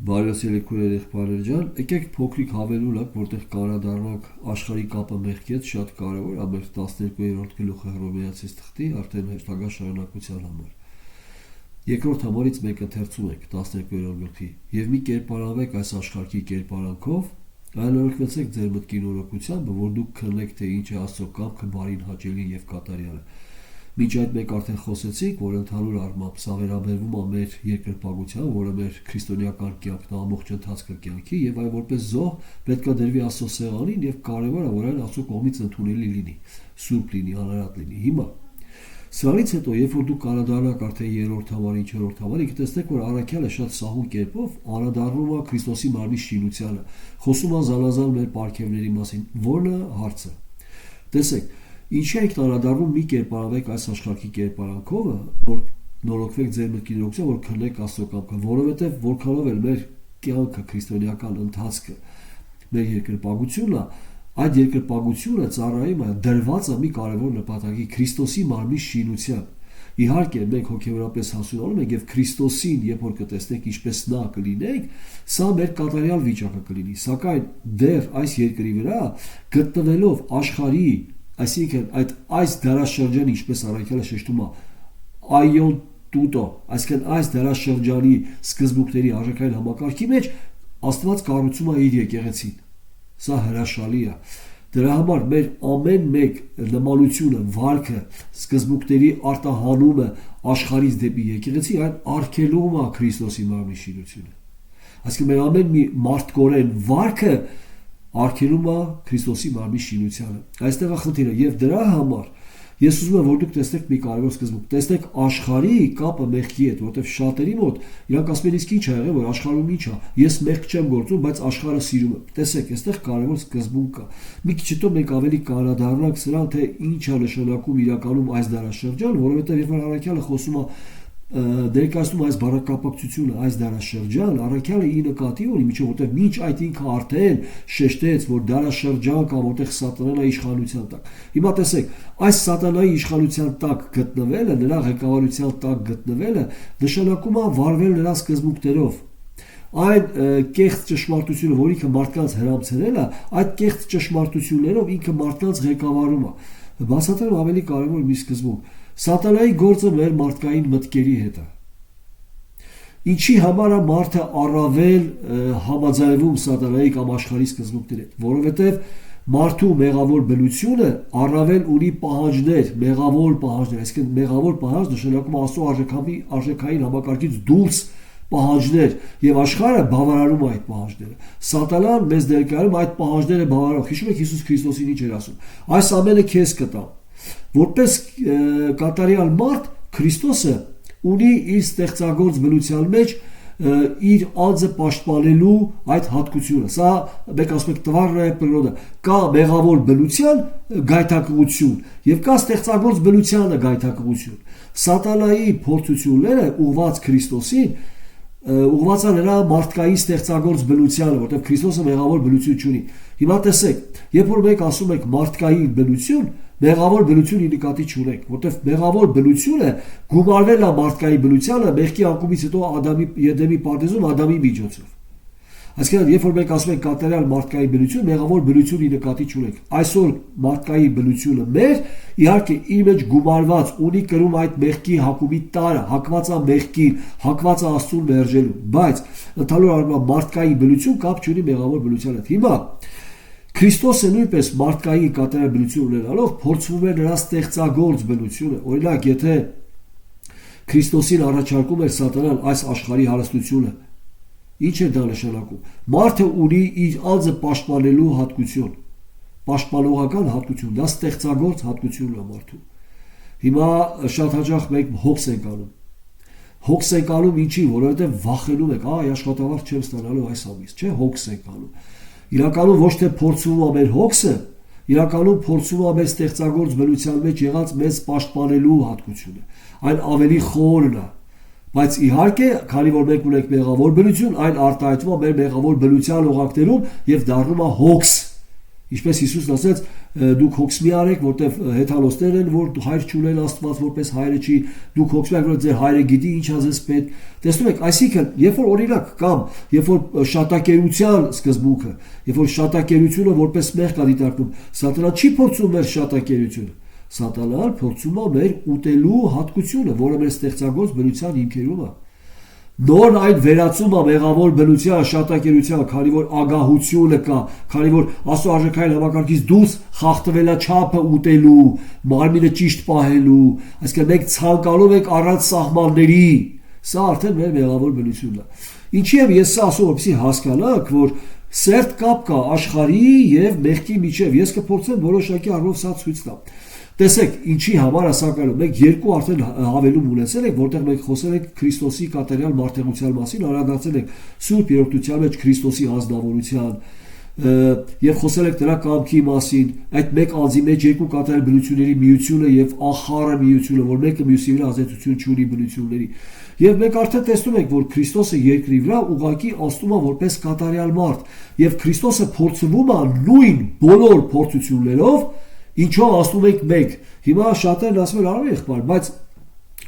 Բարյացել եք քույր եղբայրներ ջան, եկեք փոքրիկ հավելունակ, որտեղ կանադառնանք աշխարհի կապը մեղքի հետ շատ կարևոր, ամեն 12-րդ գլուխը Հռոմեացիս թղթի արդեն հերթական շարունակության համար։ Երկրորդ համարից մեկ ընթերցում ենք 12-րդ գլխի. Եվ մի կերպարանվեք այս աշխարհի կերպարանքով, այլորոշվեցեք ձեր մտքի նորոգությամբ, որ դուք քննեք, թե ինչ է Աստծո կամքը բարին, հաճելին եւ կատարյալը։ Մինչ այդ մենք արդեն խոսեցինք, որ ընդհանուր առմամբ սա վերաբերվում է մեր երկրպագության, որը մեր քրիստոնեական կյանքն ամբողջ ընթացքը կյանքի, եւ այլ որպես զոհ պետք է դրվի Աստծո սեղանին եւ կարեւոր է, որ այն Աստծո կողմից ընդունելի լինի, սուրբ լինի, անարատ լինի։ Հիմա սրանից հետո, երբ որ դուք անդրադառնաք արդեն 3-րդ համարին, 4-րդ համարին, կտեսնեք, որ առաքյալը շատ սահուն կերպով անդրադառնում է Քրիստոսի մարմնի շինությանը, խոսում է զանազան մեր պարգևների մասին, որն է հարցը։ Տեսեք, ինչի եք անդրադառնում մի կերպարանվեք այս աշխարհի կերպարանքով, որ նորոգվեք ձեր մտքի նորոգությամբ, որ քննեք Աստծո կամքը, որովհետև որքանով էլ մեր կյանքը քրիստոնեական ընթացքը մեր երկրպագությունն է, այդ երկրպագությունը ծառայում է դրված է մի կարևոր նպատակի Քրիստոսի մարմնի շինության։ Իհարկե մենք հոգեորապես հասունանում ենք եւ Քրիստոսին երբ որ կտեսնենք ինչպես նա կլինենք, սա մեր կատարյալ վիճակը կլինի, սակայն դեռ այս երկրի վրա գտնվելով աշխարհի, այսինքն այս դարաշրջանի, ինչպես առաքյալը շեշտում է, այոն տուտո, այսինքն այս դարաշրջանի սկզբունքների արժեքային համակարգի մեջ Աստված կառուցում է իր եկեղեցին։ Սա հրաշալի է։ Դրա համար մեր ամեն մեկ նմանությունը, վարքը, սկզբունքների արտահանումը աշխարհից դեպի եկեղեցի այն արգելում է Քրիստոսի մարմնի շինությունը։ Այսինքն մեր ամեն մի մարդկորեն վարքը արգելում է Քրիստոսի մարմնի շինությանը։ Այստեղ է խնդիրը եւ դրա համար ես ուզում եմ որ դուք տեսնեք մի կարևոր սկզբունք, տեսնեք աշխարհի կապը մեղքի հետ, որովհետև շատերի մոտ իրանք ասում են իսկ ինչ ա եղել, որ աշխարհում ինչ է, ես մեղք չեմ գործում, բայց աշխարհը սիրում եմ։ Տեսեք, այստեղ կարևոր սկզբունք կա։ Մի քիչ հետո մենք ավելի կանադառնանք սրան, թե ինչ է նշանակում իրականում այս դարաշրջան, որովհետև երբ որ առաքյալը խոսում է ներկայացնում այս բառակապակցությունը, այս դարաշրջան, առաքյալը ի նկատի ունի, միջով որտեղ մինչ այդ ինքը արդեն շեշտեց, որ դարաշրջան կա, որտեղ սատանան է իշխանության տակ։ Հիմա տեսեք, այս սատանայի իշխանության տակ գտնվելը, նրա ղեկավարության տակ գտնվելը նշանակում է վարվել նրա սկզբունքներով։ Այն կեղծ ճշմարտությունը, որ ինքը մարդկանց հրամցրել է, այդ կեղծ ճշմարտություններով ինքը մարդկանց ղեկավարում է։ Բացատրեմ ավելի կարևոր մի սկզբունք։ Սատանայի գործը մեր մարդկային մտքերի հետ է։ Ինչի համար է մարդը առավել համաձայնվում սատանայի կամ աշխարհի սկզբունքների հետ, որովհետև մարդու մեղավոր բնությունը առավել ունի պահանջներ, մեղավոր պահանջներ, այսինքն մեղավոր պահանջ նշանակում է Աստծո արժեքային համակարգից դուրս պահանջներ եւ աշխարհը բավարարում է այդ պահանջները։ Սատանան մեզ ներկայանում այդ պահանջները բավարարում։ Հիշում եք Հիսուս Քրիստոսին ինչ էր ասում։ Այս ամենը քեզ կտամ։ Որպես կատարյալ մարդ Քրիստոսը ունի իր ստեղծագործ բնության մեջ իր անձը պաշտպանելու այդ հատկությունը։ Սա մենք ասում ենք տվարը պրոդը, կա մեղավոր բնության գայթակղություն եւ կա ստեղծագործ բնությանը գայթակղություն։ Սատանայի փորձությունները ուղված Քրիստոսին ուղղված է նրա մարդկային ստեղծագործ բնությանը, որտեղ Քրիստոսը մեղավոր բնություն չունի։ Հիմա տեսեք, երբ որ մենք ասում ենք մարդկային բնություն, մեղավոր բնություն ի նկատի չունենք, որտեղ մեղավոր բնությունը գումարվել է մարդկային բնությանը մեղքի անկումից հետո Ադամի Եդեմի պարտեզում Ադամի միջոցով։ Այսինքն, երբ որ մենք ասում ենք կատարյալ մարդկային բնություն, մեղավոր բնություն ի նկատի չունենք։ Այսօր մարդկային բնությունը մեր իհարկե իր մեջ գումարված ունի կրում այդ մեղքի հակումի տարը, հակված է մեղքին, հակված է Աստծուն մերժելու, բայց ընդհանուր առմամբ մարդկային բնություն կապ չունի մեղավոր բնության հետ։ Հիմա Քրիստոսը նույնպես մարդկային կատարյալ բնություն ունենալով փորձվում է նրա ստեղծագործ բնությունը։ Օրինակ, եթե Քրիստոսին առաջարկում էր սատանան այս աշխարհի հարստությունը, ինչ է դա նշանակում։ Մարդը ունի իր անձը պաշտպանելու հատկություն, պաշտպանողական հատկություն, դա ստեղծագործ հատկությունն է մարդու։ Հիմա շատ հաճախ մենք հոգս ենք անում։ Հոգս ենք անում ինչի, որովհետև վախենում ենք, աշխատավարձ չեմ ստանալու այս ամիս, չէ, հոգս ենք անում։ Իրականում ոչ թե փորձում է մեր հոգսը, իրականում փորձում է մեր ստեղծագործ բնության մեջ եղած մեզ պաշտպանելու հատկությունը։ Այն ավելի խորն է։ Բայց իհարկե, քանի որ մենք ունենք մեղավոր բնություն, այն արտահայտվում է մեր մեղավոր բնության օղակներում եւ դառնում է հոգս։ Ինչպես Հիսուսն ասաց, դուք հոգս մի արեք, որտեվ հեթանոսներ են, որ հայր չունեն Աստված, որպես հայրը չի, դուք հոգս մի արեք, որ ձեր հայրը գիտի ինչ ազես պետք։ Տեսնում եք, այսինքն, երբ որ օրինակ կամ երբ որ շատակերության սկզբունքը, երբ որ շատակերությունը որպես մեղք է դիտարկվում, Սատանան չի փորձում մեր շատակերությունը։ Սատանան փորձում է մեր ուտելու հատկությունը, որը մեր ստեղծագործ բնության հիմքերում է։ Նոր այդ վերածում է մեղավոր բնության, շատակերության, քանի որ ագահությունը կա, քանի որ Աստծո արժեքային համակարգից դուրս խախտվել է չափը ուտելու, մարմինը ճիշտ պահելու, այսինքն մենք ցանկանում ենք առանց սահմանների, սա արդեն մեր մեղավոր բնությունն է։ Ինչի՞ ես սա ասում, որպեսզի հասկանաք, որ սերտ կապ կա աշխարհի եւ մեղքի միջև։ Ես կփորձեմ որոշակի առումով սա ցույց տամ։ Տեսեք, ինչի համար ասականում մենք երկու արդեն հավելում ունեցել ենք, որտեղ մենք խոսել ենք Քրիստոսի կատարյալ մարդեղության մասին, անդրադարձել ենք Սուրբ Երրորդության մեջ Քրիստոսի ազնվորության եւ խոսել ենք դրա կամքի մասին, այդ մեկ անձի մեջ երկու կատարյալ բնությունների միությունը եւ ախառը միությունը, որ մեկը մյուսի վրա ազդեցություն չունի բնությունների։ Եվ մենք արդեն տեսնում ենք, որ Քրիստոսը երկրի վրա ուղղակի աստում է որպես կատարյալ մարդ, եւ Քրիստոսը փորձվում է նույն բոլոր փորձություններով, ինչով ասում ենք մենք։ Հիմա շատերն ասում են արավ եղբայր, բայց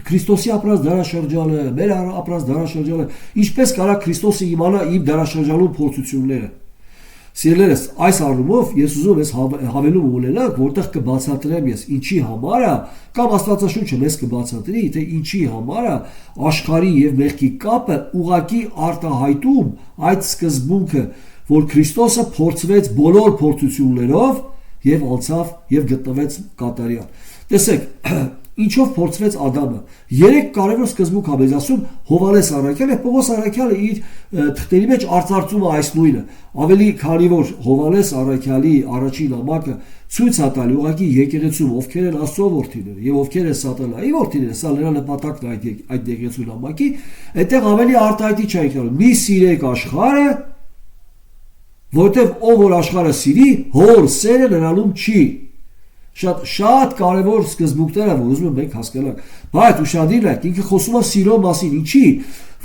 Քրիստոսի ապրած դարաշրջանը, մեր ապրած դարաշրջանը, ինչպես կարա Քրիստոսը իմանա իմ դարաշրջանում փորձությունները։ Սիրելիներս, այս առումով ես ուզում եմ հավելում ունենալ, որտեղ կբացատրեմ ես ինչի համար է, կամ Աստվածաշունչը մեզ կբացատրի, թե ինչի համար է աշխարհի եւ մեղքի կապը ուղակի արտահայտում այդ սկզբունքը, որ Քրիստոսը փորձվեց բոլոր փորձություններով եւ անցավ եւ գտնվեց կատարյալ։ Տեսեք, ինչով փորձվեց Ադամը։ Երեք կարևոր սկզբունք ա մեզ ասում Հովհաննես առաքյալը, Պողոս առաքյալը իր թղթերի մեջ արծարծում է այս նույնը։ Ավելի քանի որ Հովհաննես առաքյալի առաջին ամակը ցույց է տալի ուղղակի եկեղեցում ովքեր են Աստծո որդիները եւ ովքեր են Սատանայի որդիները, սա նրա նպատակն է այդ եկեղեցու ամակի, այդտեղ ավելի արտահայտիչ է եկել։ Մի սիրեք աշխարհը, որտեվ ով որ աշխարհը սիրի, հոր սերը նրանում չի։ Շատ կարևոր սկզբունքներ են, որ ուզում եմ մենք հասկանանք։ Բայց ուշադիր եք, ինքը խոսում է սիրո մասին, ինչի՞։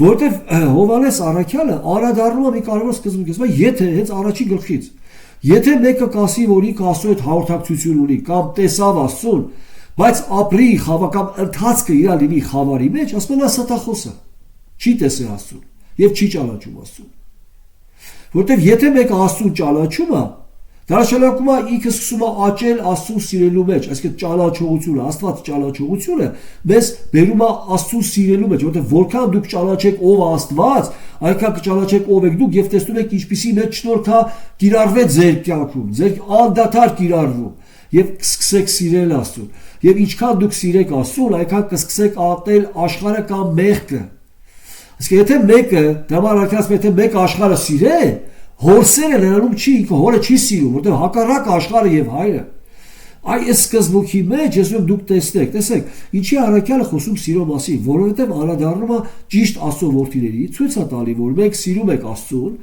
Որտեվ Հովհաննես առաքյալը անդրադառնում է մի կարևոր սկզբունքի, ասում է, եթե հենց առաջի գլխից, եթե մեկը կասի, որ ինքը Աստծո հետ հաղորդակցություն ունի, կամ տեսավ Աստծուն, բայց ապրի խավական ընթացքը իր լինի խավարի մեջ, ասում են ստախոս է, չի տեսել Աստծուն եւ չի ճանաչում Աստծուն։ Որտեվ եթե մեկը Աստծուն ճանաչում է, դարաշրջանում ինքը սկսում է աճել Աստծուն սիրելու մեջ, այսինքն ճանաչողությունը, Աստված ճանաչողությունը մեզ բերում է Աստծուն սիրելու մեջ, որտեվ որքան դուք ճանաչեք ով է Աստված, այնքան կճանաչեք ով եք դուք եւ տեսնում եք ինչպիսի մեջ շնորհքա կիրառվեց ձեր կյանքում, ձեր անդադար կիրառվում եւ կսկսեք սիրել Աստծուն։ Եվ ինչքան դուք սիրեք Աստծուն, այնքան կսկսեք ատել աշխարհը կամ մեղքը։ Իսկ եթե մեկը, դրամարկած եթե մեկը աշխարհը սիրե, հորսերը նրանում չի, ինքը հորը չի սիրում, որտեղ հակառակ աշխարհը եւ հայրը։ Այս սկզբունքի մեջ ես ուզում դուք տեսնեք, ինչի առաքյալը խոսում սիրո մասին, որովհետեւ անդրադառնում է ճիշտ Աստծո որդիների, ցույց է տալի, որ մենք սիրում ենք Աստծուն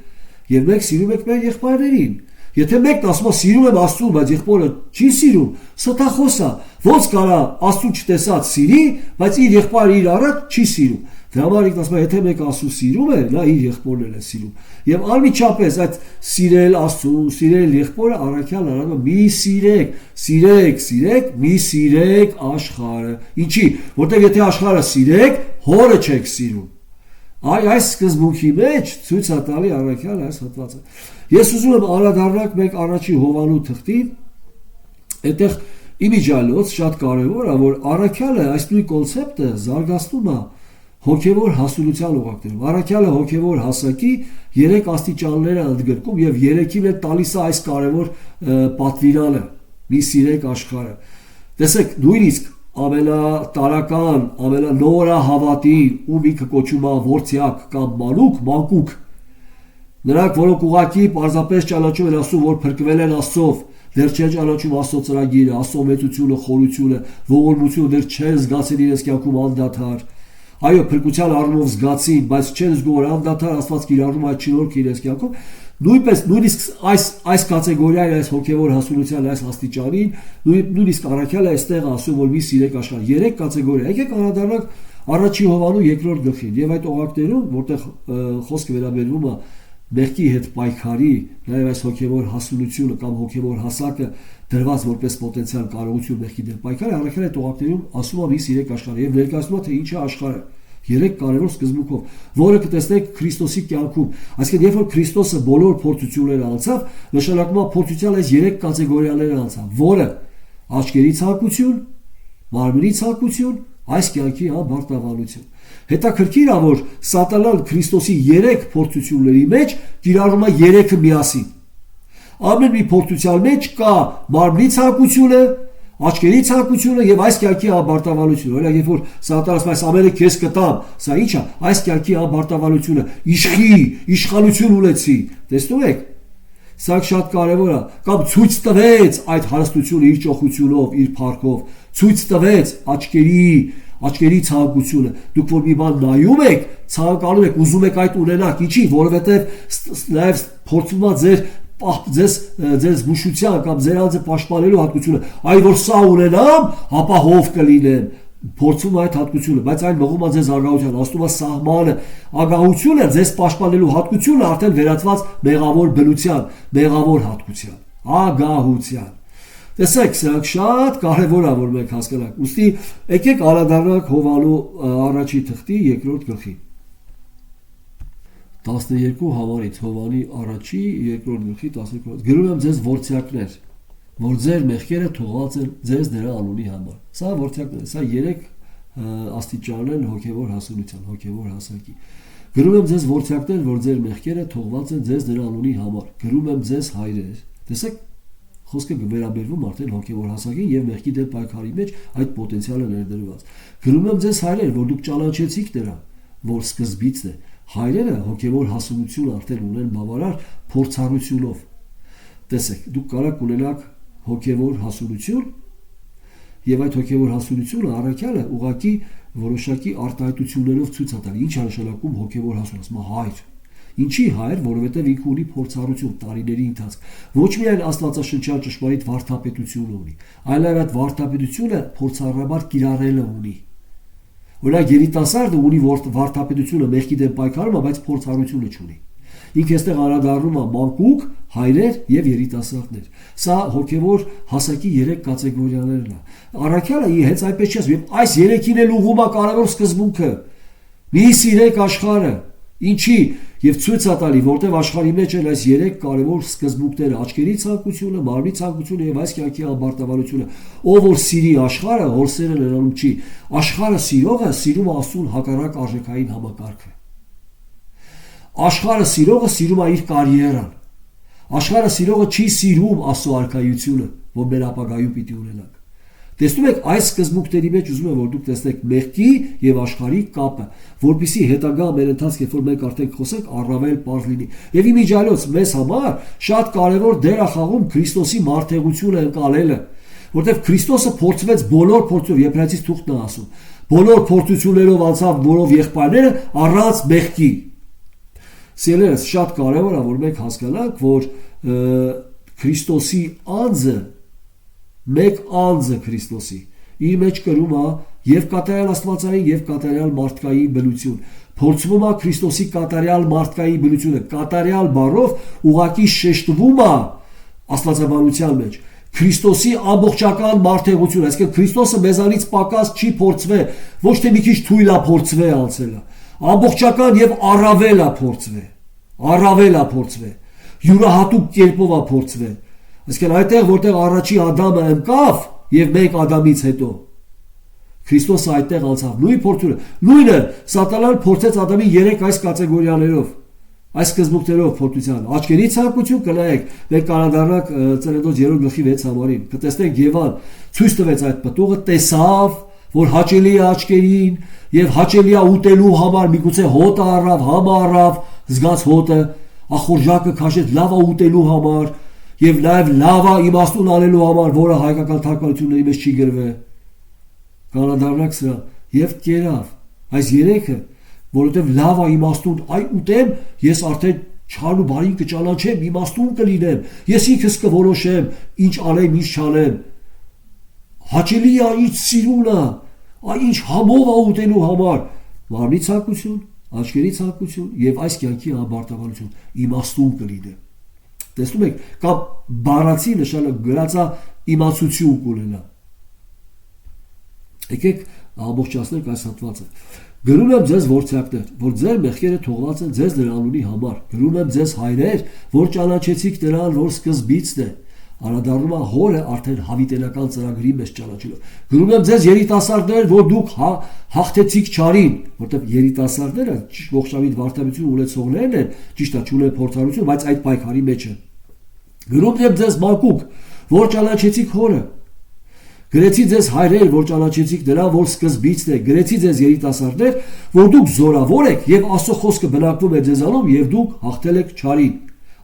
եւ մենք սիրում ենք մեր եղբայրներին։ Եթե մեկն ասում է սիրում եմ Աստծուն, բայց եղբորը չի սիրում, ստախոս է, ոնց կարա Աստծուն չտեսած սիրի, բայց իր եղբայրը իր առաջ չի սիրում։ Դրա համար ինքն ասում է, եթե մեկը Աստծուն սիրում է, նա իր եղբորն է սիրում։ Եվ անմիջապես այդ սիրել Աստծուն, սիրել եղբորը առաքյալն արվում է մի սիրեք, մի սիրեք աշխարհը։ Ինչի՞, որտեղ եթե աշխարհը սիրեք, հորը չեք սիրում։ Այս սկզբունքի մեջ ցույց է տալի առաքյալը այս հատվածը։ Ես ուզում եմ անդրադառնալ մեկ առաջի Հովանու թղթին, այդտեղ իմիջիալոց շատ կարևոր է, որ առաքյալը այս նույն կոնցեպտը զարգացնում է հոգևոր հասունության ուղղակներում։ Առաքյալը հոգևոր հասակի 3 աստիճաններ է ընդգրկում եւ 3-ին է տալիս է այս կարևոր պատվիրանը՝ մի սիրեք աշխարհը։ Տեսեք, նույնիսկ ամենատարական, ամենանորահավատին, ում ինքը կոչում է ворթյակ կամ մանկուկ, նրանք, որոնք ուղղակի պարզապես ճանաչում են Աստծուն, որ փրկվել են Աստծով, դեռ չեն ճանաչում Աստծո ծրագիրը, Աստծո մեծությունը, խորությունը, ողորմությունը դեռ չեն զգացել իրենց կյանքում անդադար։ Այո, փրկության առումով զգացին, բայց չեն զգում, որ անդադար Աստված կիրառում այդ շնորհքը իրենց կյանքում։ Նույնպես նույնիսկ այս կատեգորիային, այս հոգևոր հասունության, այս աստիճանին, նույնիսկ առաքյալը այստեղ ասում, որ մի սիրեք աշխարհը։ 3 կատեգորիա։ Եկեք անդրադառնանք առաջի Հովանու 2-րդ գլխին եւ այդ օղակներում, որտեղ խոսքը վերաբերվում է մեղքի հետ պայքարի, նաև այս հոգևոր հասունությունը կամ հոգևոր հասակը դրված որպես պոտենցիալ կարողություն մեղքի դեմ պայքարի, առաքել այդ օղակներում ասում է միս 3 աշխարհ եւ ներկայացնում է թե ինչ է աշխարհը 3 կարևոր սկզբունքով, որը կտեսնեք Քրիստոսի կյանքում։ Այսինքն, երբ որ Քրիստոսը բոլոր փորձությունները անցավ, նշանակում է փորձության այս 3 կատեգորիաները անցավ, որը աչքերի ցանկություն, մարմնի ցանկություն, այս կյանքի անբարտավանություն։ Հետաքրքիր է, որ Սատանան Քրիստոսի 3 փորձությունների մեջ կիրառում է 3-ը միասին։ Ամեն մի փորձության մեջ կա մարմնի ցանկությունը, աչքերի ցանկությունը եւ այս կյանքի անբարտավանությունը։ Օրինակ, երբ որ Սատանան ասում է այս ամենը քեզ կտամ, սա ի՞նչ է, այս կյանքի անբարտավանությունը, իշխանություն ունեցի։ Տեսնում եք։ Սա շատ կարևոր է, կամ ցույց տվեց այդ հարստությունը իր ճոխությունով, իր փառքով, ցույց տվեց աչքերի ցանկությունը։ Դուք որ մի բան նայում եք, ցանկանում եք, ուզում եք այդ ունենաք, ինչի, որովհետև նաև փորձում է ձեզ զգուշության կամ ձեր անձը պաշտպանելու հատկությունը, այ որ սա ունենամ, ապա հով կլինեմ, փորձում այդ հատկությունը, բայց այն մղում է ձեզ ագահության, ասում է սահմանը, ագահությունը ձեզ պաշտպանելու հատկությունը արդեն վերածված մեղավոր բնության, մեղավոր հատկության, ագահության։ Տեսեք, սրանք շատ կարևոր է, որ մենք հասկանանք։ Ուստի եկեք անդրադառնանք Հովանու առաջի թղթի 2-րդ գլխին։ 12 համարից Հովանի առաջի 2-րդ գլխի 12։ Գրում եմ ձեզ որդյակներ, որ ձեր մեղքերը թողված են ձեզ նրա անունի համար։ Սա որդյակներ, սա 3 աստիճան են հոգևոր հասունության, հոգևոր հասակի։ Գրում եմ ձեզ որդյակներ, որ ձեր մեղքերը թողված են ձեզ նրա անունի համար։ Գրում եմ ձեզ հայրեր։ Տեսեք, խոսքը վերաբերվում արդեն հոգևոր հասակին եւ մեղքի դեմ պայքարի մեջ այդ պոտենցիալը ներդրված։ Գրում եմ ձեզ հայրեր, որ դուք ճանաչեցիք նրան, որ սկզբից է։ Հայրերը հոգևոր հասունություն արդեն ունեն բավարար փորձառությունով։ Տեսեք, դուք կարող ունենաք հոգևոր հասունություն եւ այդ հոգևոր հասունությունը առաքյալը ուղղակի որոշակի արտահայտություններով ցույց է տալի։ Ինչ է նշանակում հոգևոր հասունություն, հայր։ Ինչի հայր, որովհետև ինքը ունի փորձառություն տարիների ընթացք։ Ոչ միայն աստվածաշնչյան ճշմարիտ վարդապետություն ունի, այլև այդ վարդապետությունը փորձառաբար կիրառելը ունի։ Օրինակ երիտասարդը ունի վարդապետությունը մեղքի դեմ պայքարում, բայց փորձառությունը չունի։ Ինքը այստեղ անդրադառնում է մանկուկ, հայրեր եւ երիտասարդներ։ Սա հոգևոր հասակի 3 կատեգորիաներն է։ Առաքյալը հենց այնպես չէ, եւ այս 3-ին էլ ուղղում է կարևոր սկզբունքը։ Մի սիրեք աշխարհը։ Ինչի եւ ցույց է տալի, որտեղ աշխարհի մեջ են այս 3 կարևոր սկզբունքները՝ աչքերի ցանկությունը, մարմնի ցանկությունը եւ այս կյանքի անբարտավանությունը։ Ով որ սիրի աշխարհը, հորսերը նրանում չի։ Աշխարհը սիրողը սիրում է Աստծուն հակառակ արժեքային համակարգը։ Աշխարհը սիրողը սիրում է իր կարիերան։ Աշխարհը սիրողը չի սիրում Աստծո արքայությունը, որ մեր ապագայում պիտի ունենանք։ Տեսնում եք, այս սկզբունքների մեջ ուզում եմ որ դուք տեսնեք մեղքի եւ աշխարհի կապը, որպեսզի հետագա մեր ընթացքը, երբ որ մենք արդեն խոսենք, առավել պարզ լինի։ Եվ իմիջիայլոց մեզ համար շատ կարևոր դեր է խաղում Քրիստոսի մարտհեղությունը ընկալելը, որտեղ Քրիստոսը փորձվեց բոլոր փորձով, Եբրայեցիս թուղթն է ասում, բոլոր փորձություններով անցավ բոլոր եղբայրները առանց մեղքի։ Սիրելիներս, շատ կարևոր է որ մենք հասկանանք, որ Քրիստոսի անձը մեկ անձը Քրիստոսի իր մեջ կրում է եւ կատարյալ աստվածային եւ կատարյալ մարդկային բնություն, փորձվում է Քրիստոսի կատարյալ մարդկային բնությունը, կատարյալ բառով ուղակի շեշտվում է աստվածաբանության մեջ Քրիստոսի ամբողջական մարդեղությունը, այսինքն Քրիստոսը մեզանից պակաս չի փորձվել, ոչ թե մի քիչ թույլ է փորձվել անցելը, ամբողջական եւ առավել է փորձվել, յուրահատուկ կերպով է փորձվել։ Այսինքն այդտեղ որտեղ առաջի Ադամը ընկավ եւ մեկ Ադամից հետո Քրիստոսը այդտեղ անցավ նույն փորձությունը, նույնը Սատանան փորձեց Ադամին 3 այս կատեգորիաներով, այս սկզբունքներով փորձության։ Աչքերի ցանկություն կնայեք, մենք կանադառնանք Ծննդոց 3 գլխի 6 համարին, կտեսնենք Եվան ցույց տվեց այդ պտուղը, տեսավ, որ հաճելի է աչքերին եւ հաճելի է ուտելու համար, միգուցե հոտը առավ, համը առավ, զգաց հոտը, ախորժակը քաշեց լավ է ուտելու համար եւ նաեւ լավ է իմաստուն անելու համար, որը հայկական թարգմանությունների մեջ չի գրվել։ Կանադառնանք սրա եւ կերավ այս 3-ը, որովհետեւ լավ է իմաստուն, այ ուտեմ, ես արդեն չար ու բարին կճանաչեմ, իմաստուն կլինեմ, ես ինքս կորոշեմ, ինչ անեմ, ինչ չանեմ։ Հաճելի է, ինչ սիրուն է, այ ինչ համով է ուտելու համար, մարմնի ցանկություն, աչքերի ցանկություն եւ այս կյանքի ամբարտավանություն, իմաստուն կլինի։ Տեսնում եք, կամ բառացի նշանը գրածա իմացություն կունենա։ Եկեք ամբողջացնենք այս հատվածը։ Գրում եմ ձեզ որդյակներ, որ ձեր մեղքերը թողված են ձեզ նրա անունի համար։ Գրում եմ ձեզ հայրեր, որ ճանաչեցիք նրան, որ սկզբիցն է։ Անդրադառնում է հորը արդեն հավիտենական ծրագրի մեջ ճանաչելով։ Գրում եմ ձեզ երիտասարդներ, որ դուք հաղթեցիք չարին, որտեղ երիտասարդները ճիշտ ողջամիտ վարդապետություն ունեցողներն են, ճիշտ է, չունեն փորձառություն, բայց այդ պայքարի մեջ են։ Գրում եմ ձեզ մանկուկ, որ ճանաչեցիք հորը։ Գրեցի ձեզ հայրեր, որ ճանաչեցիք նրան, որ սկզբիցն է։ Գրեցի ձեզ երիտասարդներ, որ դուք զորավոր եք եւ Աստծո խոսքը բնակվում է ձեզանում եւ դուք հաղթել եք չարին։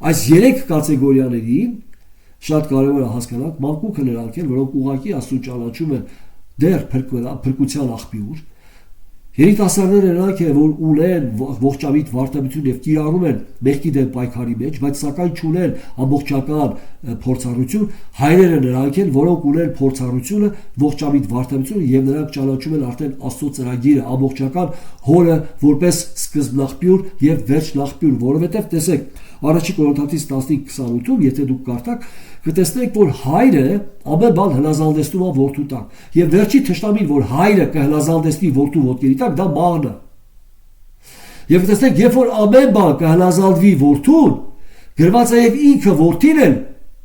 Այս 3 կատեգորիաներին շատ կարևոր է հասկանալ, մանկուկը նրանք են, որոնք ուղղակի Աստծո ճանաչում են դեռ փրկության աղբյուր։ Երիտասարդները նրանք են, որ ունեն ողջամիտ վարդապետություն եւ կիրառում են մեղքի դեմ պայքարի մեջ, բայց սակայն չունեն ամբողջական փորձառություն։ Հայրերը նրանք են, որոնք ունեն փորձառությունը, ողջամիտ վարդապետությունը եւ նրանք ճանաչում են արդեն Աստծո ծրագիրը, ամբողջական հորը որպես սկզբնաղբյուր եւ վերջնաղբյուր, որովհետեւ տեսեք, Առաջի Կորինթացիս 15:28-ում, եթե դուք կարդաք, կտեսնեք, որ հայրը ամեն բան հնազանդեցնում է որդու տակ, եւ վերջի թշնամին, որ հայրը կհնազանդեցնի որդու ոտքերի տակ, դա մահն է։ Եվ տեսնեք, երբ որ ամեն բան կհնազանդվի որդուն, գրված է եւ ինքը որդին էլ,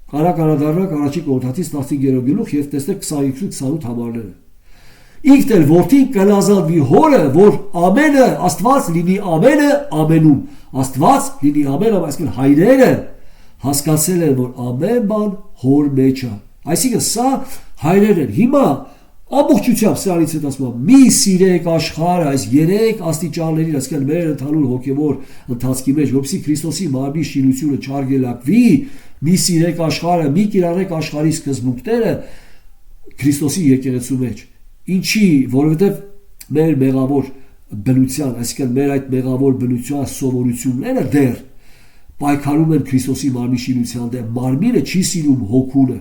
կարա անդրադառնանք Առաջի Կորինթացիս 15-րդ գլուխ եւ տեսնեք 27-28 համարները։ Ինքն էլ որդին կհնազանդվի հորը, որ ամենը Աստված լինի ամենը ամենում։ Աստված լինի ամենը, այսինքն հայրերը հասկացել են, որ ամեն բան հոր մեջ է։ Այսինքն սա հայրեր են։ Հիմա ամբողջությամբ սրանից հետ ասում եմ, մի սիրեք աշխարհը, այս 3 աստիճաններին, այսինքն մեր ընդհանուր հոգևոր ընթացքի մեջ, որովհետեւ Քրիստոսի մարմնի շինությունը չարգելակվի, մի սիրեք աշխարհը, մի կիրառեք աշխարհի սկզբունքները Քրիստոսի եկեղեցու մեջ։ Ինչի, որովհետև մեր մեղավոր բնության, այսինքն մեր այդ մեղավոր բնության սովորությունները դեռ պայքարում են Քրիստոսի մարմնի շինության դեմ։ Մարմինը չի սիրում հոգունը։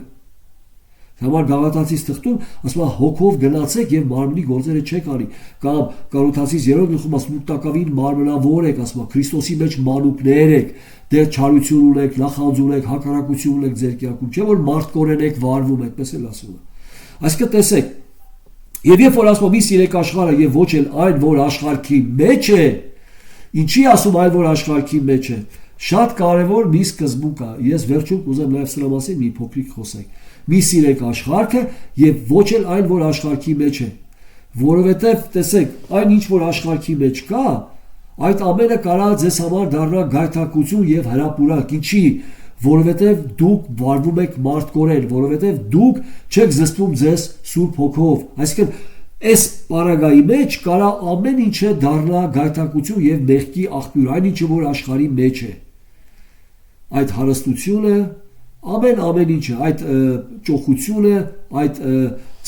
Համար Գաղատացիս թղթում ասում է հոգով գնացեք եւ մարմնի գործերը չեք անի, կամ Կորինթացիս 3-րդ գլխում ասում է տակավին մարմնավոր եք, ասում է Քրիստոսի մեջ մանուկներ եք, դեռ չարություն ունեք, նախանձ ունեք, հակառակություն ունեք ձեր կյանքում, չէ՞ որ մարդկորեն եք վարվում, այդպես էլ ասում է։ Այսինքն տեսեք, եւ երբ որ ասում է մի սիրեք աշխարհը եւ ոչ էլ այն, որ աշխարհի մեջ է, ինչի ասում այն, որ աշխարհի մեջ է, շատ կարեւոր մի սկզբունք է։ Ես վերջում կուզեմ նաեւ սրա մասին մի փոքրիկ խոսենք։ Մի սիրեք աշխարհը եւ ոչ էլ այն, որ աշխարհի մեջ է, որովհետեւ տեսեք, այն ինչ որ աշխարհի մեջ կա, այդ ամենը կարա ձեզ համար դառնա գայթակղություն եւ հրապուրակ, ինչի, որովհետեւ դուք վարվում եք մարդկորեն, որովհետեւ դուք չեք զսպում ձեզ Սուրբ Հոգով, այսինքն այս պարագայի մեջ կարա ամեն ինչը դառնա գայթակղություն եւ մեղքի աղբյուր, այն ինչը որ աշխարհի մեջ է, այդ հարստությունը, ամեն ինչը, այդ ճոխությունը, այդ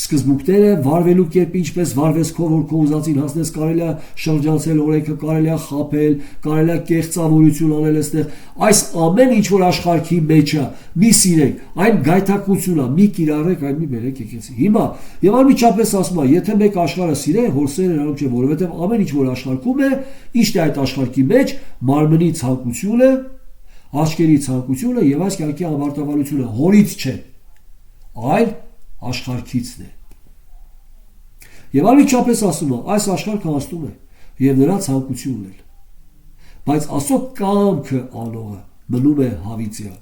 սկզբունքները, վարվելու կերպ ինչպես վարվես քո որ քո ուզածին հասնես, կարելի է շրջանցել օրենքը, կարելի է խաբել, կարելի է կեղծավորություն անել այստեղ, այս ամեն ինչ որ աշխարհի մեջ է, մի սիրեք, այն գայթակղություն է, մի կիրառեք, այն մի բերեք եկեցի։ Հիմա եւ անմիջապես ասում է, եթե մեկ աշխարհը սիրե, հորսերը նրանում չէ, որովհետեւ ամեն ինչ որ աշխարհում է, ի՞նչն է այդ աշխարհի մեջ, մարմնի ցանկությունը, աչքերի ցանկությունը եւ այս կյանքի ամարտավանությունը հորից չէ, այլ աշխարհքիցն է։ Եվ անմիջապես ասում է, այս աշխարհը հաստում է եւ նրա ցանկությունն էլ։ Բայց Աստծո կամքը անողը մնում է հավիտյան։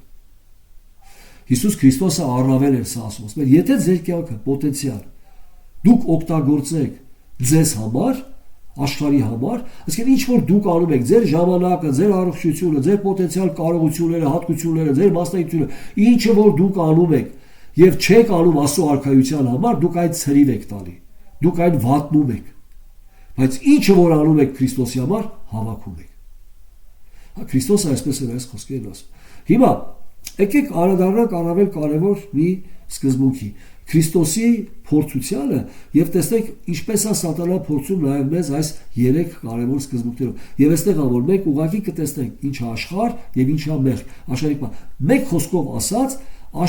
Հիսուս Քրիստոսը առավել է սա ասում, եթե ձեր կյանքը պոտենցիալ դուք օգտագործեք ձեզ համար, աշխարհի համար, այսինքն ինչ որ դուք անում եք, ձեր ժամանակը, ձեր առողջությունը, ձեր պոտենցիալ կարողությունները, հատկությունները, ձեր մասնագիտությունը, ինչը որ դուք անում եք եւ չեք անում Աստծո արքայության համար, դուք այդ ցրիվ եք տալի։ Դուք այն վատնում եք։ Բայց ինչը որ անում եք Քրիստոսի համար, հավաքում եք։ Քրիստոսը այսպես է այս խոսքերն ասում։ Հիմա եկեք անդրադառնանք առավել կարևոր մի սկզբունքի։ Քրիստոսի փորձությանը եւ տեսնենք ինչպես է սատանա փորձում նաեւ մեզ այս 3 կարևոր սկզբունքներով։ Եվ այստեղ որ մեկ ուղղակի կտեսնենք ինչ է աշխարհ եւ ինչ է մեղք։ Աշխարհի մեկ խոսքով ասած,